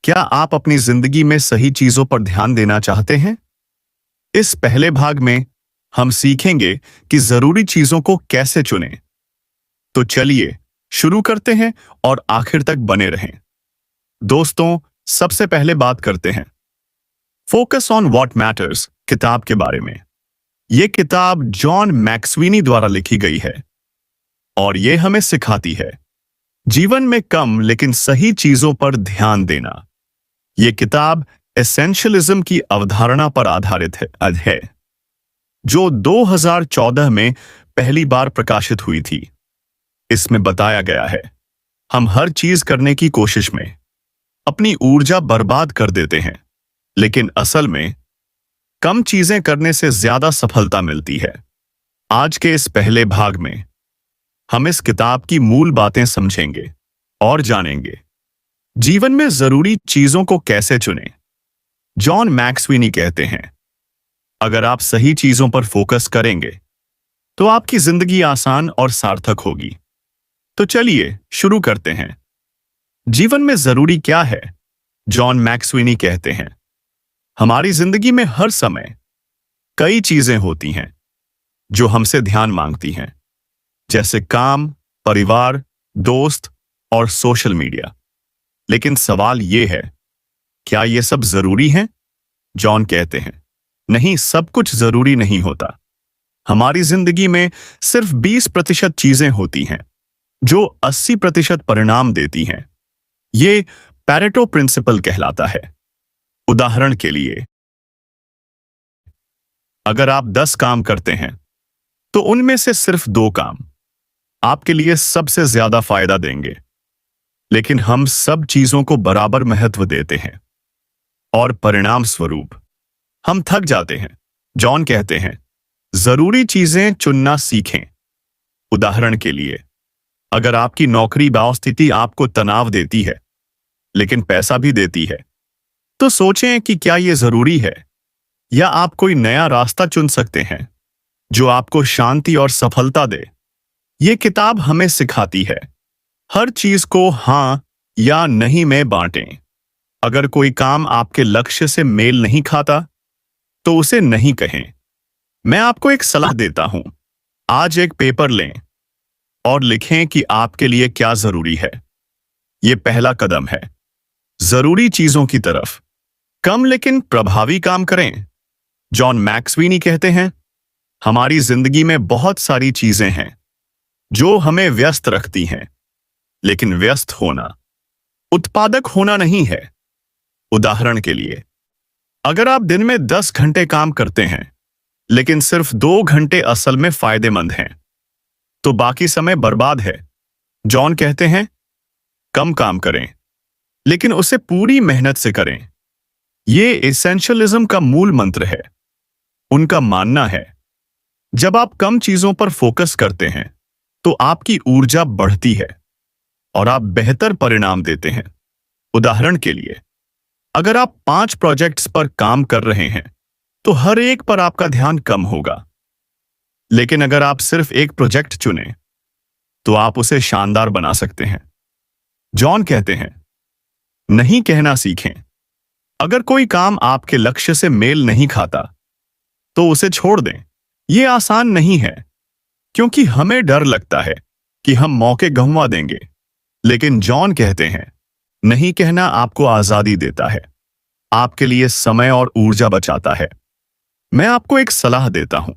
क्या आप अपनी जिंदगी में सही चीजों पर ध्यान देना चाहते हैं? इस पहले भाग में हम सीखेंगे कि जरूरी चीजों को कैसे चुनें। तो चलिए शुरू करते हैं और आखिर तक बने रहें। दोस्तों, सबसे पहले बात करते हैं फोकस ऑन व्हाट मैटर्स किताब के बारे में। यह किताब जॉन मैक्सवीनी द्वारा लिखी गई है और यह हमें सिखाती है जीवन में कम लेकिन सही चीजों पर ध्यान देना। यह किताब एसेंशियलिज्म की अवधारणा पर आधारित है जो 2014 में पहली बार प्रकाशित हुई थी। इसमें बताया गया है हम हर चीज करने की कोशिश में अपनी ऊर्जा बर्बाद कर देते हैं, लेकिन असल में कम चीजें करने से ज्यादा सफलता मिलती है। आज के इस पहले भाग में हम इस किताब की मूल बातें समझेंगे और जानेंगे जीवन में जरूरी चीजों को कैसे चुनें। जॉन मैक्सवीनी कहते हैं अगर आप सही चीजों पर फोकस करेंगे तो आपकी जिंदगी आसान और सार्थक होगी। तो चलिए शुरू करते हैं। जीवन में जरूरी क्या है? जॉन मैक्सवीनी कहते हैं हमारी जिंदगी में हर समय कई चीजें होती हैं जो हमसे ध्यान मांगती हैं, जैसे काम, परिवार, दोस्त और सोशल मीडिया। लेकिन सवाल यह है, क्या ये सब जरूरी हैं? जॉन कहते हैं नहीं, सब कुछ जरूरी नहीं होता। हमारी जिंदगी में सिर्फ 20% चीजें होती हैं जो 80% परिणाम देती हैं। ये पैरेटो प्रिंसिपल कहलाता है। उदाहरण के लिए, अगर आप 10 काम करते हैं तो उनमें से सिर्फ 2 काम आपके लिए सबसे ज्यादा फायदा देंगे। लेकिन हम सब चीजों को बराबर महत्व देते हैं और परिणाम स्वरूप हम थक जाते हैं। जॉन कहते हैं जरूरी चीजें चुनना सीखें। उदाहरण के लिए, अगर आपकी नौकरी या स्थिति आपको तनाव देती है लेकिन पैसा भी देती है, तो सोचें कि क्या यह जरूरी है, या आप कोई नया रास्ता चुन सकते हैं जो आपको शांति और सफलता दे। यह किताब हमें सिखाती है हर चीज को हां या नहीं में बांटें। अगर कोई काम आपके लक्ष्य से मेल नहीं खाता तो उसे नहीं कहें। मैं आपको एक सलाह देता हूं, आज एक पेपर लें और लिखें कि आपके लिए क्या जरूरी है। यह पहला कदम है जरूरी चीजों की तरफ। कम लेकिन प्रभावी काम करें। जॉन मैक्सवीनी कहते हैं हमारी जिंदगी में बहुत सारी चीजें हैं जो हमें व्यस्त रखती हैं, लेकिन व्यस्त होना उत्पादक होना नहीं है। उदाहरण के लिए, अगर आप दिन में 10 घंटे काम करते हैं लेकिन सिर्फ 2 घंटे असल में फायदेमंद हैं, तो बाकी समय बर्बाद है। जॉन कहते हैं कम काम करें लेकिन उसे पूरी मेहनत से करें। यह एसेंशियलिज्म का मूल मंत्र है। उनका मानना है जब आप कम चीजों पर फोकस करते हैं तो आपकी ऊर्जा बढ़ती है और आप बेहतर परिणाम देते हैं। उदाहरण के लिए, अगर आप 5 प्रोजेक्ट्स पर काम कर रहे हैं तो हर एक पर आपका ध्यान कम होगा। लेकिन अगर आप सिर्फ एक प्रोजेक्ट चुनें तो आप उसे शानदार बना सकते हैं। जॉन कहते हैं नहीं कहना सीखें। अगर कोई काम आपके लक्ष्य से मेल नहीं खाता तो उसे छोड़ दें। यह आसान नहीं है क्योंकि हमें डर लगता है कि हम मौके गंवा देंगे। लेकिन जॉन कहते हैं नहीं कहना आपको आजादी देता है, आपके लिए समय और ऊर्जा बचाता है। मैं आपको एक सलाह देता हूं,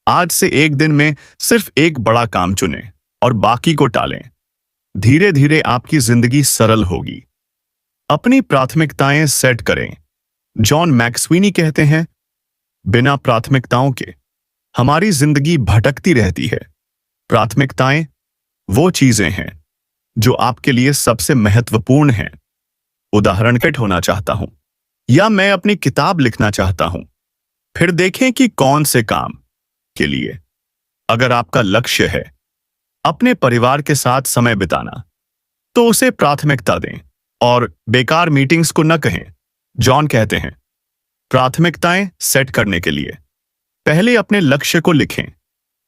आज से एक दिन में सिर्फ एक बड़ा काम चुनें और बाकी को टालें। धीरे धीरे आपकी जिंदगी सरल होगी। अपनी प्राथमिकताएं सेट करें। जॉन मैक्सवीनी कहते हैं बिना प्राथमिकताओं के हमारी जिंदगी भटकती रहती है। प्राथमिकताएं वो चीजें हैं जो आपके लिए सबसे महत्वपूर्ण हैं। उदाहरण केट होना चाहता हूं या मैं अपनी किताब लिखना चाहता हूं। फिर देखें कि कौन से काम के लिए। अगर आपका लक्ष्य है अपने परिवार के साथ समय बिताना तो उसे प्राथमिकता दें और बेकार मीटिंग्स को न कहें। जॉन कहते हैं प्राथमिकताएं सेट करने के लिए पहले अपने लक्ष्य को लिखें।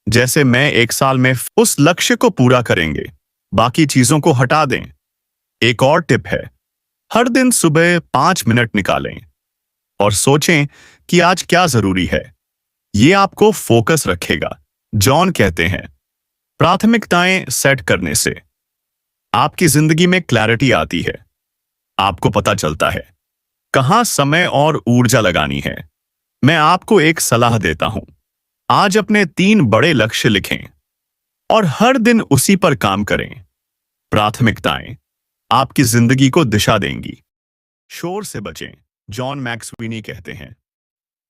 जैसे मैं 1 साल में उस लक्ष्य को पूरा करेंगे, बाकी चीजों को हटा दें। एक और टिप है, हर दिन सुबह 5 मिनट निकालें और सोचें कि आज क्या जरूरी है। ये आपको फोकस रखेगा। जॉन कहते हैं, प्राथमिकताएं सेट करने से आपकी जिंदगी में क्लैरिटी आती है। आपको पता चलता है कहां समय और ऊर्जा लगानी है। मैं आपको एक सलाह देता हूं। आज अपने 3 बड़े लक्ष्य लिखें और हर दिन उसी पर काम करें। प्राथमिकताएं आपकी जिंदगी को दिशा देंगी। शोर से बचें। जॉन मैक्सवीनी कहते हैं,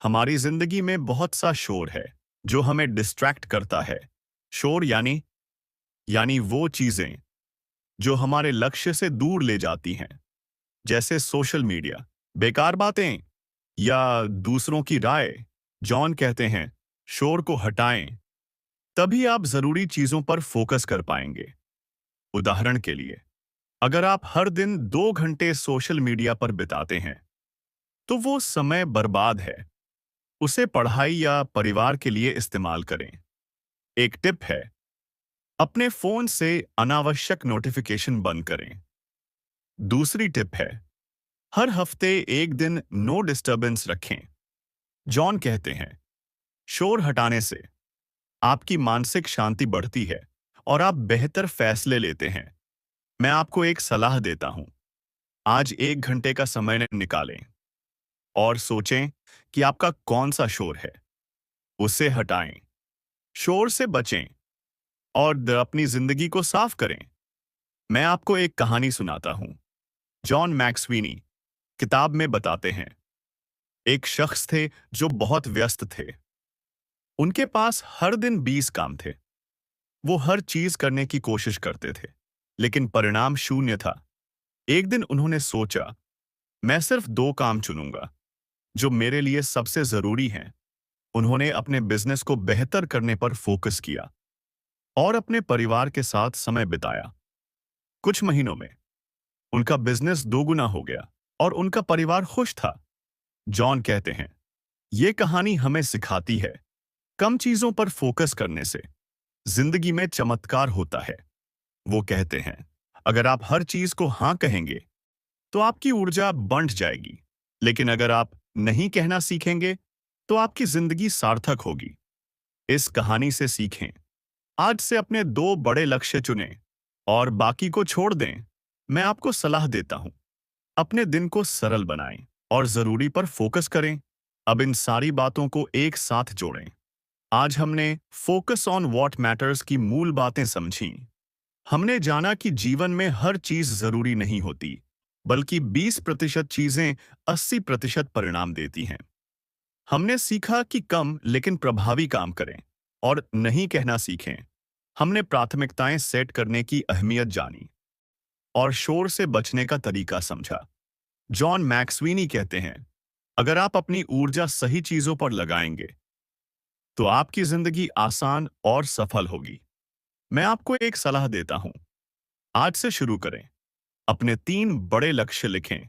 हमारी जिंदगी में बहुत सा शोर है जो हमें डिस्ट्रैक्ट करता है। शोर यानी वो चीजें जो हमारे लक्ष्य से दूर ले जाती हैं, जैसे सोशल मीडिया, बेकार बातें या दूसरों की राय। जॉन कहते हैं, शोर को हटाएं, तभी आप जरूरी चीजों पर फोकस कर पाएंगे। उदाहरण के लिए, अगर आप हर दिन 2 घंटे सोशल मीडिया पर बिताते हैं, तो वो समय बर्बाद है। उसे पढ़ाई या परिवार के लिए इस्तेमाल करें। एक टिप है, अपने फोन से अनावश्यक नोटिफिकेशन बंद करें। दूसरी टिप है, हर हफ्ते एक दिन नो डिस्टरबेंस रखें। जॉन कहते हैं, शोर हटाने से आपकी मानसिक शांति बढ़ती है और आप बेहतर फैसले लेते हैं। मैं आपको एक सलाह देता हूं। आज 1 घंटे का समय निकालें और सोचें कि आपका कौन सा शोर है। उसे हटाएं। शोर से बचें और अपनी जिंदगी को साफ करें। मैं आपको एक कहानी सुनाता हूं। जॉन मैक्सवीनी किताब में बताते हैं, एक शख्स थे जो बहुत व्यस्त थे। उनके पास हर दिन 20 काम थे। वो हर चीज करने की कोशिश करते थे, लेकिन परिणाम शून्य था। एक दिन उन्होंने सोचा, मैं सिर्फ 2 काम चुनूंगा जो मेरे लिए सबसे जरूरी हैं। उन्होंने अपने बिजनेस को बेहतर करने पर फोकस किया और अपने परिवार के साथ समय बिताया। कुछ महीनों में उनका बिजनेस 2 गुना हो गया और उनका परिवार खुश था। जॉन कहते हैं, ये कहानी हमें सिखाती है, कम चीजों पर फोकस करने से जिंदगी में चमत्कार होता है। वो कहते हैं, अगर आप हर चीज को हां कहेंगे तो आपकी ऊर्जा बढ़ जाएगी, लेकिन अगर आप नहीं कहना सीखेंगे तो आपकी जिंदगी सार्थक होगी। इस कहानी से सीखें। आज से अपने 2 बड़े लक्ष्य चुनें और बाकी को छोड़ दें। मैं आपको सलाह देता हूं, अपने दिन को सरल बनाएं और जरूरी पर फोकस करें। अब इन सारी बातों को एक साथ जोड़ें। आज हमने फोकस ऑन व्हाट मैटर्स की मूल बातें समझी। हमने जाना कि जीवन में हर चीज जरूरी नहीं होती, बल्कि 20% चीजें 80% परिणाम देती हैं। हमने सीखा कि कम लेकिन प्रभावी काम करें और नहीं कहना सीखें। हमने प्राथमिकताएं सेट करने की अहमियत जानी और शोर से बचने का तरीका समझा। जॉन मैक्सवीनी कहते हैं, अगर आप अपनी ऊर्जा सही चीजों पर लगाएंगे तो आपकी जिंदगी आसान और सफल होगी। मैं आपको एक सलाह देता हूं, आज से शुरू करें। अपने 3 बड़े लक्ष्य लिखें।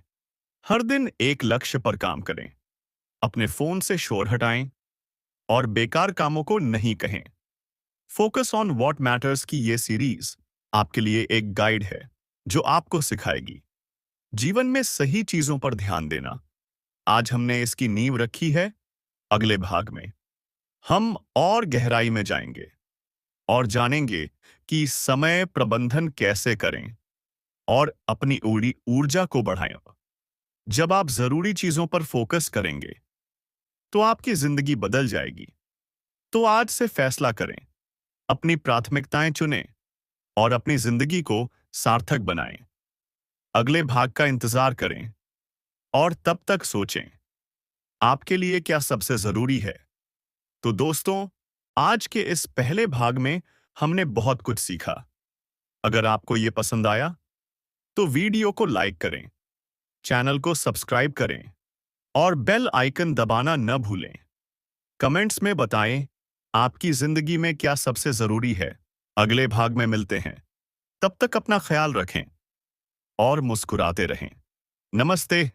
हर दिन एक लक्ष्य पर काम करें। अपने फोन से शोर हटाएं और बेकार कामों को नहीं कहें। फोकस ऑन व्हाट मैटर्स की ये सीरीज आपके लिए एक गाइड है जो आपको सिखाएगी जीवन में सही चीजों पर ध्यान देना। आज हमने इसकी नींव रखी है। अगले भाग में हम और गहराई में जाएंगे और जानेंगे कि समय प्रबंधन कैसे करें और अपनी ऊर्जा को बढ़ाएं। जब आप जरूरी चीजों पर फोकस करेंगे तो आपकी जिंदगी बदल जाएगी। तो आज से फैसला करें, अपनी प्राथमिकताएं चुनें और अपनी जिंदगी को सार्थक बनाएं। अगले भाग का इंतजार करें और तब तक सोचें, आपके लिए क्या सबसे जरूरी है। तो दोस्तों, आज के इस पहले भाग में हमने बहुत कुछ सीखा। अगर आपको ये पसंद आया तो वीडियो को लाइक करें, चैनल को सब्सक्राइब करें और बेल आइकन दबाना न भूलें। कमेंट्स में बताएं आपकी जिंदगी में क्या सबसे जरूरी है। अगले भाग में मिलते हैं। तब तक अपना ख्याल रखें और मुस्कुराते रहें। नमस्ते।